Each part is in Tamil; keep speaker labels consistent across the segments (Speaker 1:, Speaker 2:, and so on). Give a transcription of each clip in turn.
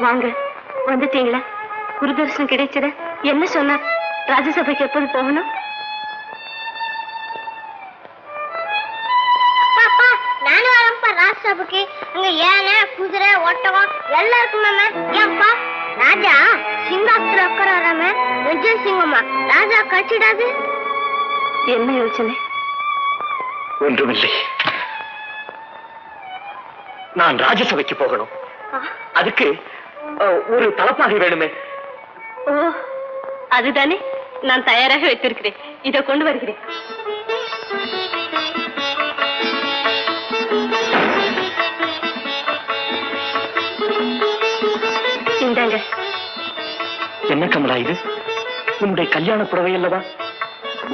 Speaker 1: வாங்க, வந்துட்டீங்களா? குருதர்சனம் கிடைச்சத என்ன சொன்னார்? ராஜ்யசபைக்கு எப்போது போகணும்?
Speaker 2: நானும் வரப்பா ராஜ்யசபைக்கு. அங்க யானை, குதிரை, ஒட்டகம் எல்லாம் இருக்குமாம. ஏன்பா ராஜா சிங்காசத்துல உட்காராம விஜய் சிங்கம்மா ராஜா கட்சிடாது.
Speaker 1: என்ன யோசனை?
Speaker 3: ஒன்றுமில்லை. நான் ராஜ்யசபைக்கு போகணும். அதுக்கு ஒரு தலப்பாகை வேணுமே.
Speaker 1: ஓ, அதுதானே நான் தயாராக வைத்திருக்கிறேன். இதை கொண்டு வருகிறேன். இந்தாங்க.
Speaker 3: என்ன கமலா இது? உன்னுடைய கல்யாண புடவை அல்லவா?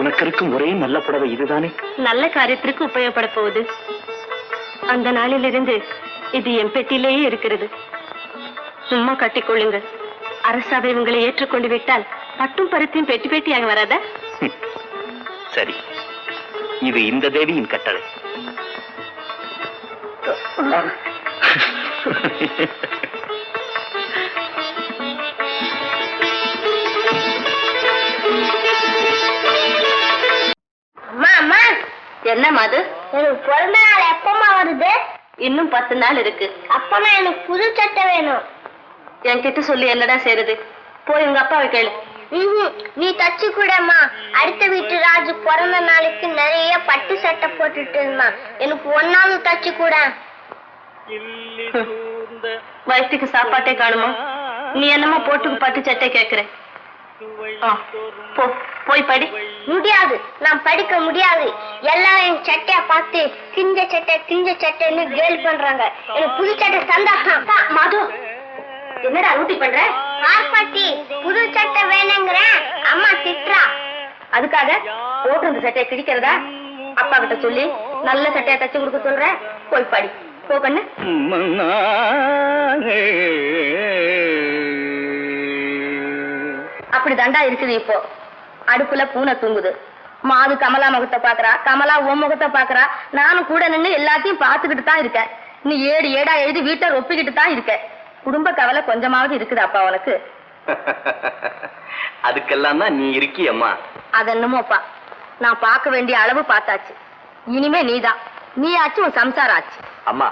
Speaker 3: உனக்கு இருக்கும் ஒரே நல்ல புடவை இதுதானே?
Speaker 1: நல்ல காரியத்திற்கு உபயோகப்பட போகுது. அந்த நாளிலிருந்து இது என் பெட்டியிலேயே இருக்கிறது. சும்மா கட்டிக்கொள்ளுங்க. அரசாவை உங்களை ஏற்றுக்கொண்டு விட்டால் பட்டும் பருத்தியும் பெட்டி பெட்டியாக வராதா?
Speaker 3: சரி, இது இந்த தேவியின் கட்டளை.
Speaker 2: அம்மா அம்மா,
Speaker 1: என்ன மாது?
Speaker 2: எனக்கு பிறந்த நாள் எப்பமா வருது?
Speaker 1: இன்னும் 10 நாள் இருக்கு.
Speaker 2: அப்பமா எனக்கு புது சட்டை வேணும்.
Speaker 1: என்கிட்ட சொல்லி என்னடா செய்யறது? போய் உங்க அப்பாவை கேளு.
Speaker 2: நீ தச்சு கூடம்மா. அடுத்த வீட்டு ராஜு பிறந்த நாளைக்கு நிறைய பட்டு சட்டை போட்டுட்டு இருந்தான். எனக்கு ஒன்னாவது தச்சு கூட.
Speaker 1: வயிற்றுக்கு சாப்பாட்டே காணுமா? நீ என்னமா போட்டுக்கு பட்டு சட்டை கேக்குற? போய் படி.
Speaker 2: முடியாது, நான் படிக்க முடியாது. எல்லாரும் என் சட்டைய பார்த்து கிஞ்ச சட்டைன்னு கேலி பண்றாங்க. எனக்கு புது சட்டை சந்தோஷம்.
Speaker 1: மது, என்னடா ஊட்டி பண்ற?
Speaker 2: பாட்டி புது சட்டை வேணுங்கிற அம்மா திட்டுறா.
Speaker 1: அதுக்காக போட்டு அந்த சட்டையை கிழிக்கிறதா? அப்பா கிட்ட சொல்லி நல்ல சட்டையை தச்சு கொடுக்க சொல்ற. போய் படி. போ கண்ணு. அப்படி தண்டா இருக்குது. இப்போ அடுப்புல பூனை தூங்குது. மாது கமலா முகத்தை பாக்குறா, கமலா உன் முகத்தை பாக்குறா. நானும் கூட நின்று எல்லாத்தையும் பாத்துக்கிட்டு தான் இருக்கேன். நீ ஏடா எழுதி வீட்டை ஒப்பிக்கிட்டு தான் இருக்க. குடும்ப கவலை கொஞ்சமாவது இருக்குது அப்பா உனக்கு?
Speaker 3: அதுக்கெல்லாம் தான் நீ இருக்கியம்மா.
Speaker 1: அது என்னமோப்பா, நான் பார்க்க வேண்டிய அளவு பார்த்தாச்சு. இனிமே நீதான். நீ ஆச்சு, உன் சம்சாரம் ஆச்சு.
Speaker 3: அம்மா,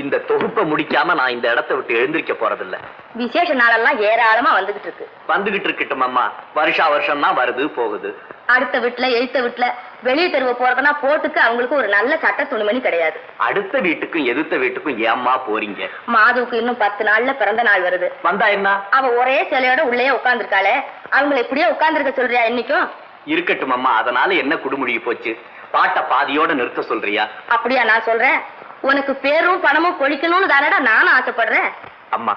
Speaker 3: இந்த தொகுப்பை முடிக்காம நான் இந்த இடத்தை விட்டு எழுந்திருக்க போறதில்ல.
Speaker 1: விசேஷ நாளெல்லாம் ஏராளமா வந்துகிட்டு இருக்கு.
Speaker 3: வந்துகிட்டு இருக்கட்டும் அம்மா. வருஷம் தான் வருது போகுது.
Speaker 1: அடுத்த வீட்டுல எழுத்த வீட்டுல வெளியே தெருவ போறதுன்னா போட்டுக்கு அவங்களுக்கு ஒரு நல்ல சட்ட துணிமணி கிடையாது.
Speaker 3: அடுத்த வீட்டுக்கும் எதிர்த்த வீட்டுக்கும் ஏம்மா போறீங்க?
Speaker 1: மாதுவுக்கு இன்னும் 10 நாள்ல பிறந்த நாள் வருது.
Speaker 3: வந்தா என்ன?
Speaker 1: அவ ஒரே சிலையோட உள்ளே உட்கார்ந்துருக்காளே, அவங்களை இப்படியே உட்கார்ந்துருக்க சொல்றியா? இன்னைக்கும்
Speaker 3: இருக்கட்டும் அம்மா. அதனால என்ன குடுமுடிய போச்சு? பாட்ட பாதியோட நிறுத்த சொல்றியா?
Speaker 1: அப்படியா நான் சொல்றேன்? உனக்கு பேரும் பணமும் கொளிக்கணும்னு தானடா நானும் ஆசைப்படுறேன்.
Speaker 3: அம்மா,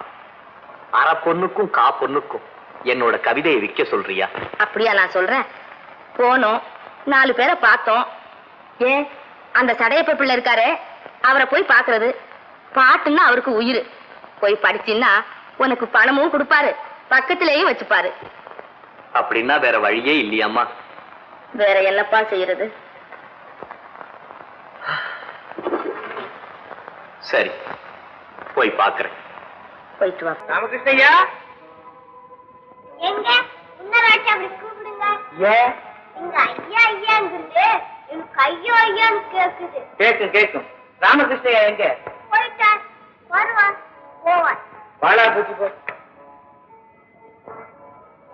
Speaker 3: அரை பொண்ணுக்கும் கா பொண்ணுக்கும் என்னோட கவிதையை விற்க சொல்றியா?
Speaker 1: அப்படியா நான் சொல்றேன்? போனோம், 4 பேரை பார்த்தோம். ஏன் அந்த சடையப்ப பிள்ளை இருக்காரே, அவரை போய் பாக்குறது. பாட்டுன்னா அவருக்கு உயிர். போய் படிச்சின்னா உனக்கு பணமும் கொடுப்பாரு, பக்கத்திலேயும் வச்சுப்பாரு.
Speaker 3: அப்படின்னா வேற வழியே இல்லையாம்மா?
Speaker 1: வேற என்னப்பா செய்யறது?
Speaker 3: சரி, போய் பாக்குறேன்.
Speaker 1: போயிட்டு வா.
Speaker 3: ராமகிருஷ்ணய்யா,
Speaker 2: எங்க உன்னராட்சி அப்படி கூப்பிடுங்க.
Speaker 3: ஏன்
Speaker 2: எங்க ஐயா ஐயாங்கிறது எனக்கு ஐயோ ஐயான்னு கேக்குது.
Speaker 3: கேக்கும். ராமகிருஷ்ணய்யா எங்க?
Speaker 2: போயிட்டார், வருவான், போவான்.
Speaker 3: வாழா பூச்சி போ.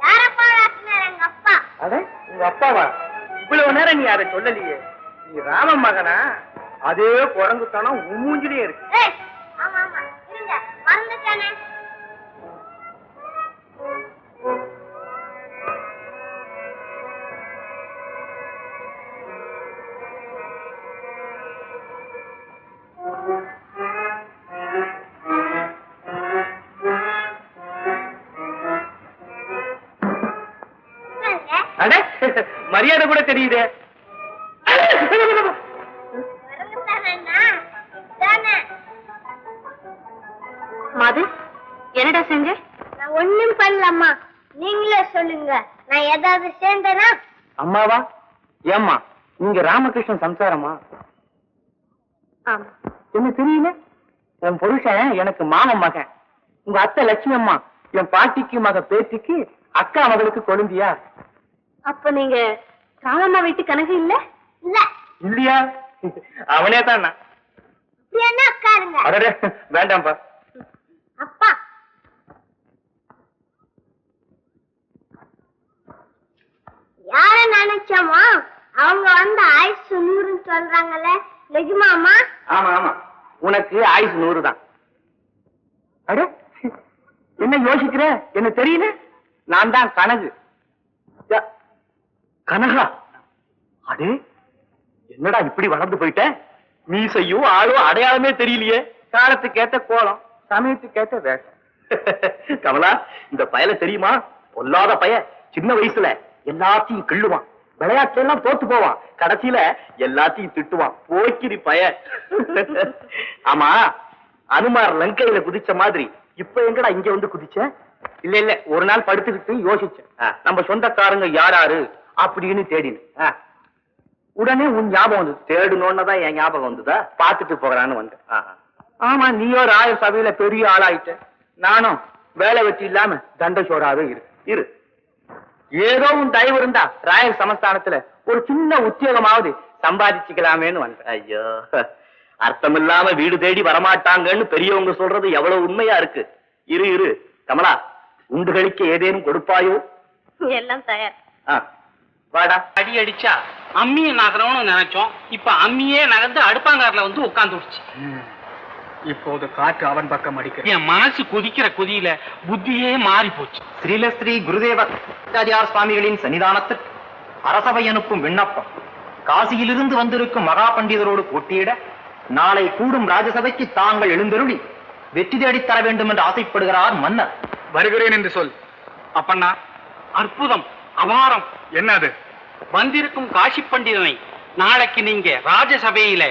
Speaker 2: யாரப்பா ராசினார்? எங்க அப்பா.
Speaker 3: அட, உங்க அப்பாவா? இவ்வளவு நேரம் நீ அதை சொல்லலையே. நீ ராம மகனா? அதே குரங்குத்தனம் மூஞ்சிலே இருக்கு.
Speaker 2: ஆமா ஆமா, இருங்க, மறந்துட்டானே.
Speaker 3: அட, மரியாதை கூட தெரியுது.
Speaker 1: மது, என்னடா செஞ்ச?
Speaker 2: நான் ஒண்ணும் பண்ணலம்மா, நீங்களே சொல்லுங்க. நான் ஏதாவது சேர்ந்தேனா?
Speaker 3: அம்மாவா? ஏம்மா, நீங்க ராமகிருஷ்ணன் சம்சாரமா?
Speaker 1: ஆமா.
Speaker 3: என்ன தெரியல? என் புருஷன் எனக்கு மாமன் மகன். உங்க அத்தை லட்சுமி அம்மா என் பாட்டிக்கு மக பேத்திக்கு அக்கா மகளுக்கு கொழுந்தியா?
Speaker 1: அப்ப நீங்க ராமம்மா வீட்டு கணக்கு இல்ல?
Speaker 2: இல்ல
Speaker 3: இல்லையா? அவனே தான்.
Speaker 2: என்ன உட்காருங்க.
Speaker 3: அடடே வேண்டாம்ப்பா.
Speaker 2: அப்பா யார நினைச்சோமோ அவங்க வந்து ஆயுசு 100 சொல்றாங்கல்ல நிஜமாமா?
Speaker 3: ஆமா ஆமா, உனக்கு ஆயுசு 100 தான். அட என்ன யோசிக்கிற? என்ன தெரியல? நான் தான் கனகு. கனகா? அடே என்னடா இப்படி வளர்ந்து போயிட்ட? மீசையும் ஆளும் அடையாளமே தெரியலையே. காலத்துக்கு ஏத்த கோலம், சமயத்துக்கு ஏத்த வேஷம். கமலா, இந்த பயல தெரியுமா? பொல்லாத பய. சின்ன வயசுல எல்லாத்தையும் கிள்ளுவான், விளையாட்டுல எல்லாம் தோத்து போவான், கடைசியில எல்லாத்தையும் திட்டுவான். போக்கிரி பய. ஆமா, அனுமார் லங்கையில குதிச்ச மாதிரி இப்ப எங்கடா இங்க வந்து குதிச்ச? இல்ல இல்ல, ஒரு நாள் படுத்துக்கிட்டு யோசிச்சேன், நம்ம சொந்தக்காரங்க யாராரு அப்படின்னு தேடினேன். உடனே உன் ஞாபகம் வந்து தேடணும்னுதான் என் ஞாபகம் வந்துதா, பாத்துட்டு போகலான்னு வந்தேன். ஆமா, நீயோ ராய சபையில பெரிய ஆளாயிட்ட, நானும் வேலை வெட்டி இல்லாம தண்டசோடாவே இரு. ஏதோ உன் தயவு இருந்தா ராயல் சமஸ்தானத்துல ஒரு சின்ன உத்தியோகமாவது சம்பாதிச்சுக்கலாமேன்னு வந்தேன். ஐயோ, அர்த்தமில்லாம வீடு தேடி வரமாட்டாங்கன்னு பெரியவங்க சொல்றது எவ்வளவு உண்மையா இருக்கு. இரு கமலா, உண்டுகளிக்க ஏதேனும் கொடுப்பாயோ?
Speaker 1: எல்லாம் தயார்.
Speaker 3: வாடா.
Speaker 4: அடி அடிச்சா அம்மியை நகரணும்னு நினைச்சோம், இப்ப அம்மியே நகர்ந்து அடுப்பாங்காரில வந்து உட்கார்ந்து விடுச்சு.
Speaker 3: இப்போது காற்று அவன் பக்கம் அடிக்கிறது.
Speaker 4: என் மனசு கொதிக்கிற கொதியில புத்தியே மாறி போச்சு.
Speaker 5: ஸ்ரீலஸ்ரீ குருதேவர் ஆச்சாரியார் சுவாமிகளின் சன்னிதானத்தில் அரசவை அனுப்பும் விண்ணப்பம். காசியிலிருந்து வந்திருக்கும் மகா பண்டிதரோடு போட்டியிட நாளை கூடும் ராஜசபைக்கு தாங்கள் எழுந்தருளி வெற்றி தேடித் தர வேண்டும் என்று ஆசைப்படுகிறார் மன்னர்.
Speaker 3: வருகிறேன் என்று சொல். அப்பண்ணா,
Speaker 4: அற்புதம், அபாரம்.
Speaker 3: என்னது?
Speaker 4: வந்திருக்கும் காசி பண்டிதனை நாளைக்கு நீங்க ராஜசபையில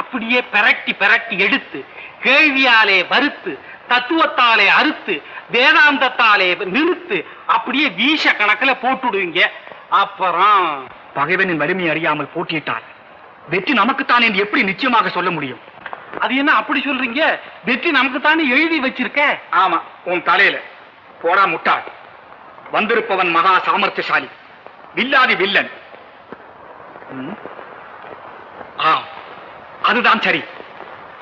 Speaker 4: அப்படியே பெரட்டி எடுத்து கேள்வியாலே வறுத்து, தத்துவத்தாலே அறுத்து, வேதாந்தத்தாலே நிறுத்து அப்படியே வீச கணக்குல போட்டுடுவீங்க. அப்புறம்
Speaker 3: பகைவனின் வலிமை அறியாமல் போட்டியிட்டார் வெற்றி நமக்குத்தான் என்று எப்படி நிச்சயமாக சொல்ல முடியும்?
Speaker 4: அது என்ன அப்படி சொல்றீங்க? வெற்றி நமக்குத்தானே எழுதி வச்சிருக்க.
Speaker 3: ஆமா, உன் தலையில. போடா முட்டாள். வந்திருப்பவன் மகா சாமர்த்தியசாலி, வில்லாதி வில்லன். அதுதான் சரி.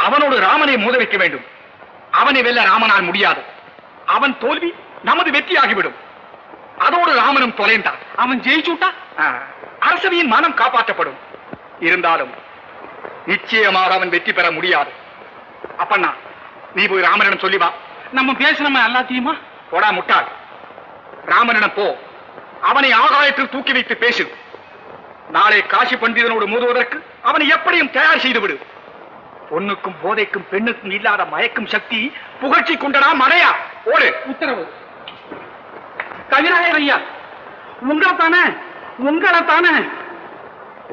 Speaker 3: அவனோடு ராமனை மோத வைக்க வேண்டும். அவனை வெல்ல ராமனால் முடியாது. அவன் தோல்வி நமது வெற்றியாகிவிடும். அதோடு ராமனும் தொலைந்தான்.
Speaker 4: அவன் ஜெயிச்சுட்டா
Speaker 3: அரசவையின் மனம் காப்பாற்றப்படும். இருந்தாலும் நிச்சயமாக அவன் வெற்றி பெற முடியாது. அப்பண்ணா, நீ போய் ராமனிடம் சொல்லி வா.
Speaker 4: நம்ம பேசணுமா எல்லாத்தையுமா?
Speaker 3: போடா முட்டாள். ராமனிடம் போ, அவனை ஆகாயத்தில் தூக்கி வைத்து பேசு. நாளை காசி பண்டிதனோடு மோதுவதற்கு அவனை எப்படியும் தயார் செய்து விடு. பொண்ணுக்கும் போதைக்கும் பெண்ணுக்கும் இல்லாத மயக்கும் சக்தி புகழ்ச்சி கொண்டடா மடையா. ஓடு.
Speaker 4: உத்தரவு. கவிராயர் ஐயா, உங்களைத்தானே.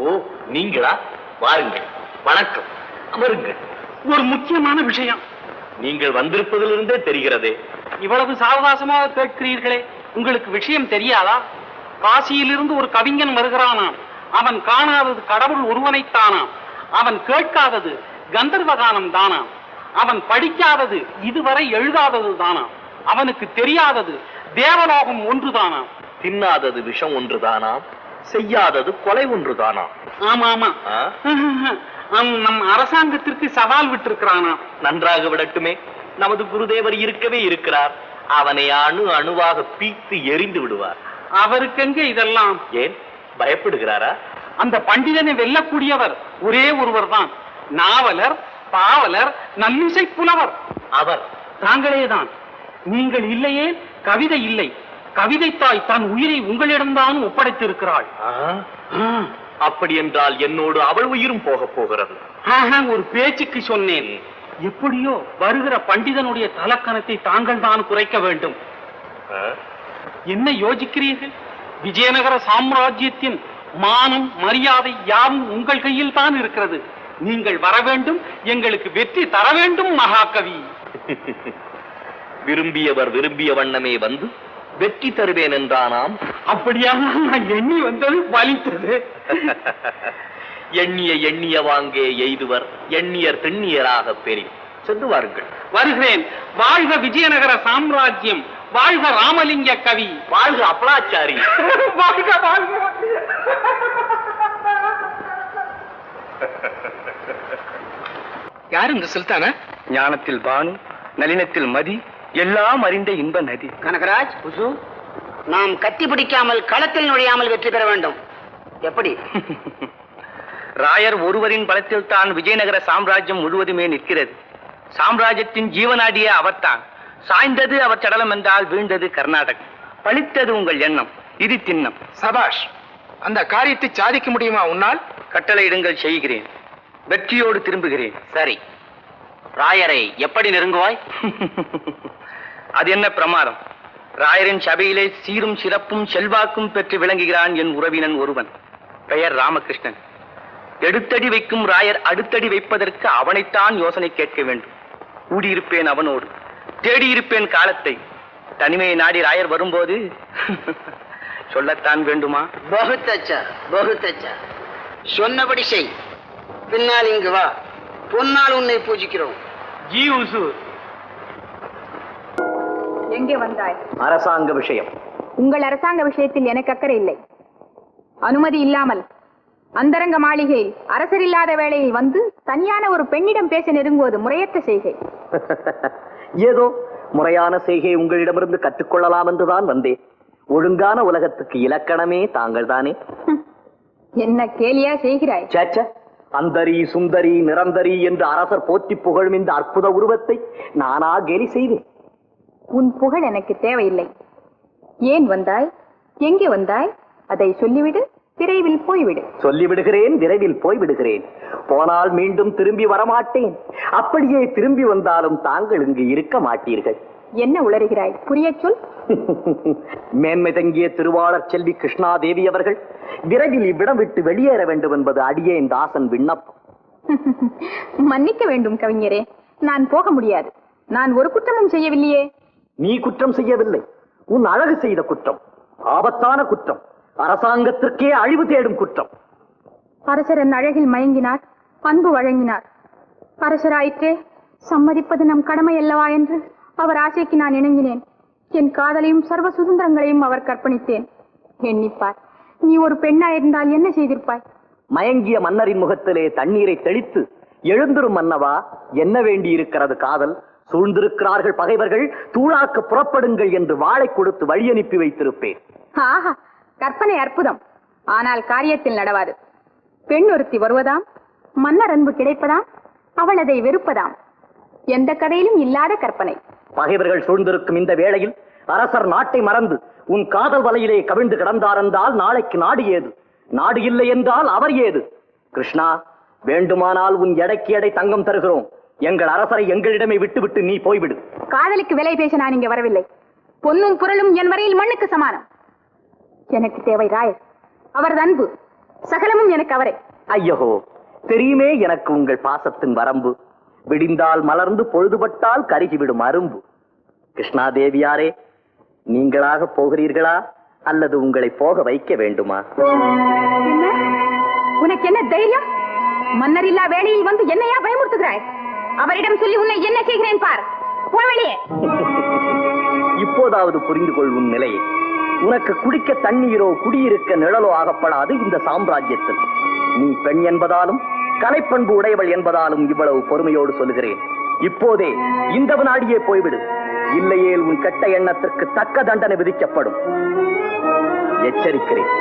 Speaker 5: ஓ, நீங்களா? வாருங்கள். வணக்கம், அமருங்கள்.
Speaker 4: ஒரு முக்கியமான விஷயம்.
Speaker 5: நீங்கள் வந்திருப்பதிலிருந்தே தெரிகிறதே.
Speaker 4: இவ்வளவு சாவகாசமாக கேட்கிறீர்களே, உங்களுக்கு விஷயம் தெரியாதா? காசியிலிருந்து ஒரு கவிஞன் வருகிறானாம். அவன் காணாதது கடவுள் ஒருவனைத்தானாம். அவன் கேட்காதது கந்தர்வகானம் தானாம். அவன் படிக்காதது இதுவரை எழுதாதது தானாம். அவனுக்கு தெரியாதது தேவலோகம் ஒன்றுதானாம்.
Speaker 5: தின்னாதது விஷம் ஒன்றுதானாம், செய்யாதது கொலை ஒன்றுதானாம்.
Speaker 4: ஆமா ஆமா, நம் அரசாங்கத்திற்கு சவால் விட்டிருக்கிறானாம்.
Speaker 5: நன்றாக விடட்டுமே. நமது குருதேவர் இருக்கவே இருக்கிறார். அவனை அணுவாக பீத்து எரிந்து விடுவார்.
Speaker 4: அவருக்கெங்க இதெல்லாம்?
Speaker 5: ஏன் பயப்படுகிறாரா?
Speaker 4: அந்த பண்டிதனை வெல்லக்கூடியவர் ஒரே ஒருவர் தான். நாவலர், பாவலர், நல்லிசை புலவர்.
Speaker 5: அவர்
Speaker 4: தாங்களேதான். நீங்கள் இல்லையே கவிதை இல்லை. கவிதை தாய் தன் உயிரை உங்களிடம்தான் ஒப்படைத்திருக்கிறாள்.
Speaker 5: அப்படி என்றால் என்னோடு அவள் உயிரும் போக போகிறது.
Speaker 4: ஒரு பேச்சுக்கு சொன்னேன். எப்படியோ வருகிற பண்டிதனுடைய தலக்கணத்தை தாங்கள் தான் குறைக்க வேண்டும். என்ன யோசிக்கிறீர்கள்? விஜயநகர சாம்ராஜ்யத்தின் மானம் மரியாதை யாவும் உங்கள் கையில் தான் இருக்கிறது. நீங்கள் வர வேண்டும், எங்களுக்கு வெற்றி தர வேண்டும் மகாகவி.
Speaker 5: விரும்பியவர் விரும்பிய வண்ணமே வந்து வெற்றி தருவேன் என்றானாம்.
Speaker 4: அப்படியாக நான் எண்ணி வந்தது பலித்தது.
Speaker 5: எண்ணிய வாங்கே எய்துவர், எண்ணியர் திண்ணியராக பெரிய.
Speaker 3: சென்று வாருங்கள்.
Speaker 4: வருகிறேன். வாழ்க விஜயநகர சாம்ராஜ்யம், வாழ்க ராமலிங்க கவி,
Speaker 3: வாழ்க அப்பலாச்சாரி.
Speaker 4: வாழ்க வாழ்க.
Speaker 6: யார் இந்த சுல்தானா?
Speaker 3: ஞானத்தில் பானு, நளினத்தில் மதி, எல்லாம் அறிந்த இன்ப நதி.
Speaker 6: கனகராஜ், நாம் கத்தி பிடிக்காமல் களத்தில் நுழையாமல் வெற்றி பெற வேண்டும். எப்படி?
Speaker 3: ராயர் ஒருவரின் பலத்தில் தான் விஜயநகர சாம்ராஜ்யம் முழுவதுமே நிற்கிறது. சாம்ராஜ்யத்தின் ஜீவனாடியே அவர்தான். சாய்ந்தது அவர் சடலம் என்றால் வீழ்ந்தது கர்நாடகம். பழித்தது உங்கள் எண்ணம், இது திண்ணம்.
Speaker 6: சபாஷ், அந்த காரியத்தை சாதிக்க முடியுமா உன்னால்?
Speaker 3: கட்டளையிடுங்கள், செய்கிறேன். வெற்றியோடு திரும்புகிறேன்.
Speaker 5: சரி, ராயரை எப்படி நெருங்குவாய்?
Speaker 3: அது என்ன பிரமாதம்? ராயரின் சபையிலே சீரும் சிறப்பும் செல்வாக்கும் பெற்று விளங்குகிறான் என் உறவினன் ஒருவன். பெயர் ராமகிருஷ்ணன். எடுத்தடி வைக்கும் ராயர் அடுத்தடி வைப்பதற்கு அவனைத்தான் யோசனை கேட்க வேண்டும். கூடியிருப்பேன் அவனோடு, தேடியிருப்பேன் காலத்தை. தனிமையை நாடி ராயர் வரும்போது சொல்லத்தான் வேண்டுமா?
Speaker 6: பகுத் அச்சா, பகுத் அச்சா. சொன்னபடி செய். பின்னால் இங்கு வா, பொன்னால் உன்னை பூஜிக்கிறோம்.
Speaker 4: ஜி உசூர்.
Speaker 1: எங்கே வந்தாய்?
Speaker 3: அரசாங்க விஷயம்.
Speaker 1: உங்கள் அரசாங்க விஷயத்தில் எனக்கு அக்கறை இல்லை. அனுமதி இல்லாமல் அந்தரங்க மாளிகையில் அரசர் இல்லாத வேளையில் வந்து தனியான ஒரு பெண்ணிடம் பேச நெருங்குவது முறையற்ற செய்கை.
Speaker 3: ஏதோ முறையான செய்கை உங்களிடமிருந்து கற்றுக்கொள்ளலாம் என்றுதான் வந்தேன். ஒழுங்கான உலகத்துக்கு இலக்கணமே தாங்கள் தானே.
Speaker 1: என்ன கேலியா செய்கிறாய்?
Speaker 3: சேச்ச, அந்தரி சுந்தரி நிரந்தரி என்று அரசர் போற்றி புகழும் இந்த அற்புத உருவத்தை நானா கேலி செய்தேன்?
Speaker 1: உன் புகழ் எனக்கு தேவையில்லை. ஏன் வந்தாய்? எங்கே வந்தாய்? அதை சொல்லிவிடு, விரைவில் போய்விடு.
Speaker 3: சொல்லிவிடுகிறேன், விரைவில் போய்விடுகிறேன். போனால் மீண்டும் திரும்பி வரமாட்டேன். அப்படியே திரும்பி வந்தாலும் தாங்கள் இங்கு இருக்க மாட்டீர்கள்.
Speaker 1: என்ன உளறுகிறாய்? புரிய சொல்.
Speaker 3: மேன்மை தங்கிய திருவாளர் செல்வி கிருஷ்ணாதேவி அவர்கள் விரைவில் இவ்விடம் விட்டு வெளியேற வேண்டும் என்பது அடியேன் தாசன் விண்ணப்பம்.
Speaker 1: மன்னிக்க வேண்டும் கவிஞரே, நான் போக முடியாது. நான் ஒரு குற்றமும் செய்யவில்லையே.
Speaker 3: நீ குற்றம் செய்யவில்லை. உன் அழகு செய்த குற்றம், ஆபத்தான குற்றம், அரசாங்கத்திற்கே அழிவு தேடும் குற்றம்.
Speaker 1: அரசர் என் அழகில் மயங்கினார், அன்பு வழங்கினார். அரசராயிற்றே, சம்மதிப்பது நம் கடமை அல்லவா என்று அவர் ஆசைக்கு நான் இணங்கினேன். என் காதலையும் சர்வ சுதந்திரங்களையும் அவர் கற்பணித்தேன். எண்ணிப்பார், நீ ஒரு பெண்ணாயிருந்தால் என்ன செய்திருப்பாய்?
Speaker 3: மயங்கிய மன்னரின் முகத்திலே தண்ணீரை தெளித்து எழுந்திரும் மன்னவா, என்ன வேண்டி இருக்கிறது காதல்? சூழ்ந்திருக்கிறார்கள் பகைவர்கள், தூளாக்க புறப்படுங்கள் என்று வாளை கொடுத்து வழி அனுப்பி வைத்திருப்பேன்.
Speaker 1: ஆஹா, கற்பனை அற்புதம். ஆனால் காரியத்தில் நடவாது. பெண் ஒருத்தி வருவதாம், மன்னர் அன்பு கிடைப்பதாம், அவள் அதை வெறுப்பதாம். எந்த கதையிலும் இல்லாத கற்பனை.
Speaker 3: பகைவர்கள் சூழ்ந்திருக்கும் இந்த வேளையில் அரசர் நாட்டை மறந்து உன் காதல் வலையிலே கவிழ்ந்து கிடந்தார் என்றால் நாளைக்கு நாடு ஏது? நாடு இல்லை என்றால் அவர் ஏது? கிருஷ்ணா, வேண்டுமானால் உன் எடைக்கு எடை தங்கம் தருகிறோம். எங்கள் அரசரை எங்களிடமே விட்டுவிட்டு நீ போய்விடு.
Speaker 1: காதலுக்கு விலை பேச நான் இங்கே வரவில்லை. பொன்னும் புரளும் என் வரையில் மண்ணுக்கு சமானம். எனக்கு தேவை ராயர், அவரது அன்பு, சகலமும் எனக்கு அவரே.
Speaker 3: ஐயோ, தெரியுமே எனக்கு உங்கள் பாசத்தின் வரம்பு. விடிந்தால் மலர்ந்து பொழுதுபட்டால் கருகிவிடும் அரும்பு. கிருஷ்ணாதேவியாரே, நீங்களாக போகிறீர்களா அல்லது உங்களை போக வைக்க வேண்டுமா?
Speaker 1: என்ன? உனக்கு என்ன தைரியம்? மன்னர் இல்லா வேளையில் வந்து என்னையா பயமுறுத்துகிறாய்? அவரிடம் சொல்லி உன்னை என்ன செய்கிறேன் பார். போ வெளியே.
Speaker 3: இப்போதாவது புரிந்து கொள் உன் நிலையை. உனக்கு குடிக்க தண்ணீரோ குடியிருக்க நிழலோ ஆகப்படாது இந்த சாம்ராஜ்யத்தில். நீ பெண் என்பதாலும் கலைப்பண்பு உடையவள் என்பதாலும் இவ்வளவு பொறுமையோடு சொல்லுகிறேன். இப்போதே இந்த வினாடியே போய்விடு. இல்லையேல் உன் கெட்ட எண்ணத்திற்கு தக்க தண்டனை விதிக்கப்படும். எச்சரிக்கிறேன்.